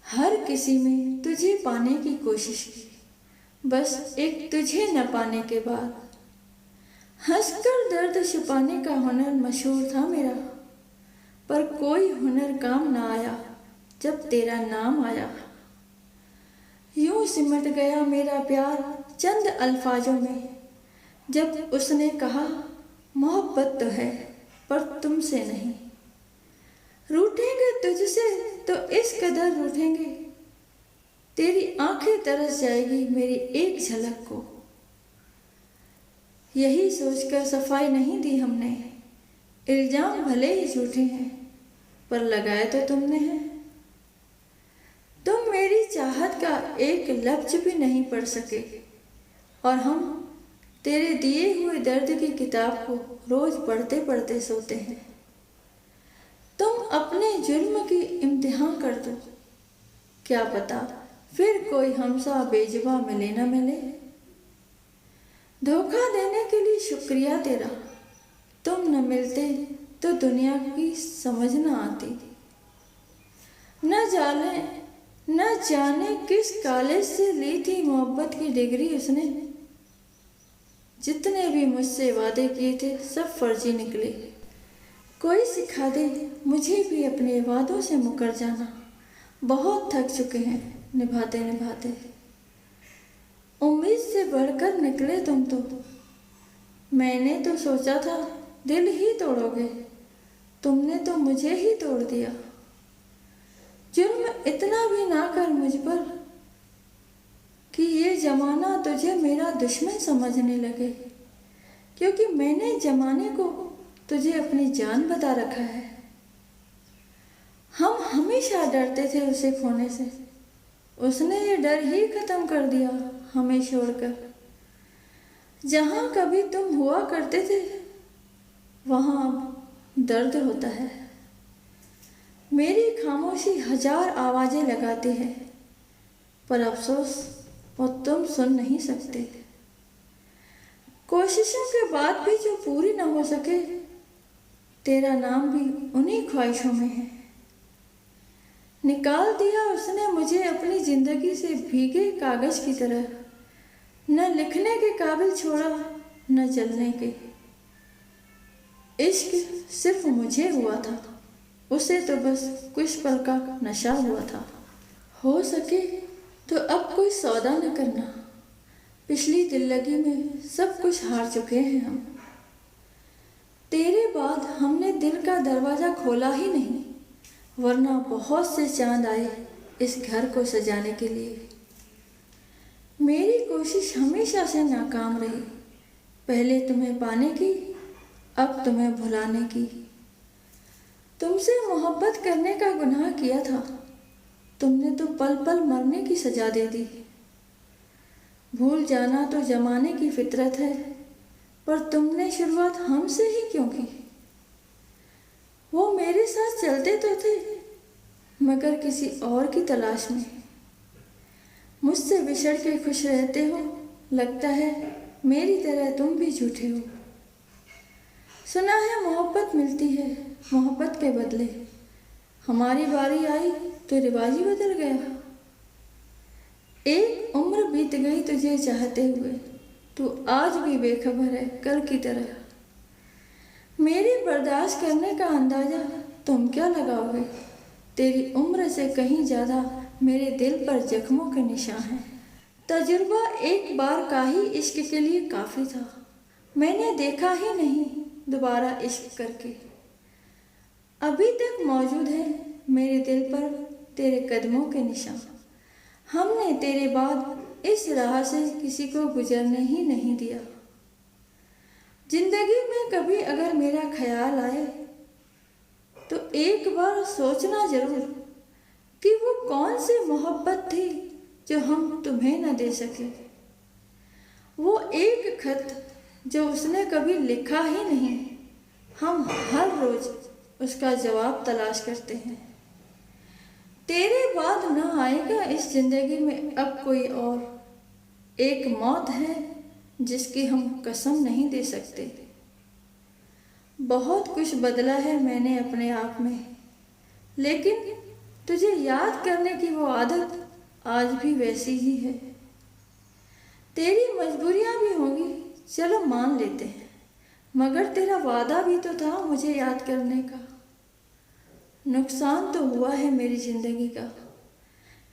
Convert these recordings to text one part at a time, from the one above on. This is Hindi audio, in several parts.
हर किसी में तुझे पाने की कोशिश की, बस एक तुझे न पाने के बाद। हंसकर दर्द छुपाने का हुनर मशहूर था मेरा, पर कोई हुनर काम ना आया जब तेरा नाम आया। यूं सिमट गया मेरा प्यार चंद अल्फाजों में, जब उसने कहा मोहब्बत तो है पर तुमसे नहीं। रूठेंगे तुझसे तो इस कदर रूठेंगे, तेरी आंखें तरस जाएगी मेरी एक झलक को। यही सोचकर सफाई नहीं दी हमने, इल्जाम भले ही झूठे हैं पर लगाए तो तुमने हैं। तुम मेरी चाहत का एक लफ्ज भी नहीं पढ़ सके, और हम तेरे दिए हुए दर्द की किताब को रोज पढ़ते पढ़ते सोते हैं। तुम अपने जुर्म की इम्तिहान कर दो, क्या पता फिर कोई हमसा बेजुबां मिले न मिले। धोखा देने के लिए शुक्रिया तेरा, तुम न मिलते तो दुनिया की समझ न आती। न जाने किस कॉलेज से ली थी मोहब्बत की डिग्री उसने। जितने भी मुझसे वादे किए थे सब फर्जी निकले। कोई सिखा दे मुझे भी अपने वादों से मुकर जाना, बहुत थक चुके हैं निभाते निभाते। उम्मीद से बढ़कर निकले तुम तो, मैंने तो सोचा था दिल ही तोड़ोगे, तुमने तो मुझे ही तोड़ दिया। जुर्म इतना भी ना कर मुझ पर कि ये जमाना तुझे मेरा दुश्मन समझने लगे, क्योंकि मैंने जमाने को तुझे अपनी जान बता रखा है। हम हमेशा डरते थे उसे खोने से, उसने ये डर ही खत्म कर दिया हमें छोड़कर। जहाँ कभी तुम हुआ करते थे वहाँ अब दर्द होता है। मेरी खामोशी हजार आवाजें लगाती है, पर अफसोस वो तुम सुन नहीं सकते। कोशिशों के बाद भी जो पूरी न हो सके, तेरा नाम भी उन्हीं ख्वाहिशों में है। निकाल दिया उसने मुझे अपनी जिंदगी से भीगे कागज की तरह, न लिखने के काबिल छोड़ा न जलने के। इश्क सिर्फ मुझे हुआ था, उसे तो बस कुछ पल का नशा हुआ था। हो सके तो अब कोई सौदा न करना, पिछली दिल्लगी में सब कुछ हार चुके हैं हम। तेरे बाद हमने दिल का दरवाज़ा खोला ही नहीं, वरना बहुत से चांद आए इस घर को सजाने के लिए। मेरी कोशिश हमेशा से नाकाम रही, पहले तुम्हें पाने की, अब तुम्हें भुलाने की। तुमसे मोहब्बत करने का गुनाह किया था, तुमने तो पल पल मरने की सजा दे दी। भूल जाना तो जमाने की फितरत है, पर तुमने शुरुआत हमसे ही क्यों की। वो मेरे साथ चलते तो थे, मगर किसी और की तलाश में। मुझसे बिछड़ के खुश रहते हो, लगता है मेरी तरह तुम भी झूठे हो। सुना है मोहब्बत मिलती है मोहब्बत के बदले, हमारी बारी आई तो रिवाज ही बदल गया। एक उम्र बीत गई तुझे चाहते हुए, तू आज भी बेखबर है कल की तरह। मेरी बर्दाश्त करने का अंदाजा तुम क्या लगाओगे, तेरी उम्र से कहीं ज़्यादा मेरे दिल पर जख्मों के निशान हैं। तजुर्बा एक बार का ही इश्क के लिए काफ़ी था, मैंने देखा ही नहीं दोबारा इश्क करके। अभी तक मौजूद है मेरे दिल पर तेरे कदमों के निशान। हमने तेरे बाद इस राह से किसी को गुजरने ही नहीं दिया। जिंदगी में कभी अगर मेरा ख्याल आए तो एक बार सोचना जरूर कि वो कौन सी मोहब्बत थी जो हम तुम्हें न दे सके। वो एक खत जो उसने कभी लिखा ही नहीं, हम हर रोज उसका जवाब तलाश करते हैं। तेरे बाद न आएगा इस जिंदगी में अब कोई और, एक मौत है जिसकी हम कसम नहीं दे सकते। बहुत कुछ बदला है मैंने अपने आप में, लेकिन तुझे याद करने की वो आदत आज भी वैसी ही है। तेरी मजबूरियां भी होंगी, चलो मान लेते हैं, मगर तेरा वादा भी तो था मुझे याद करने का। नुकसान तो हुआ है मेरी जिंदगी का,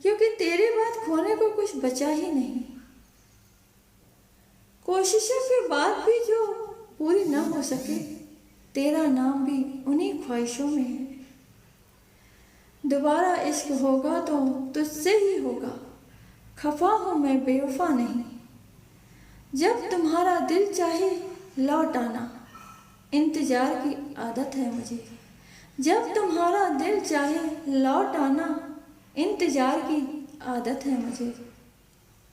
क्योंकि तेरे बाद खोने को कुछ बचा ही नहीं। कोशिशों के बाद भी जो पूरी न हो सके, तेरा नाम भी उन्हीं ख्वाहिशों में है। दोबारा इश्क होगा तो तुझसे ही होगा, खफा हूँ मैं बेवफा नहीं। जब तुम्हारा दिल चाहे लौट आना, इंतजार की आदत है मुझे। जब तुम्हारा दिल चाहे लौट आना, इंतजार की आदत है मुझे।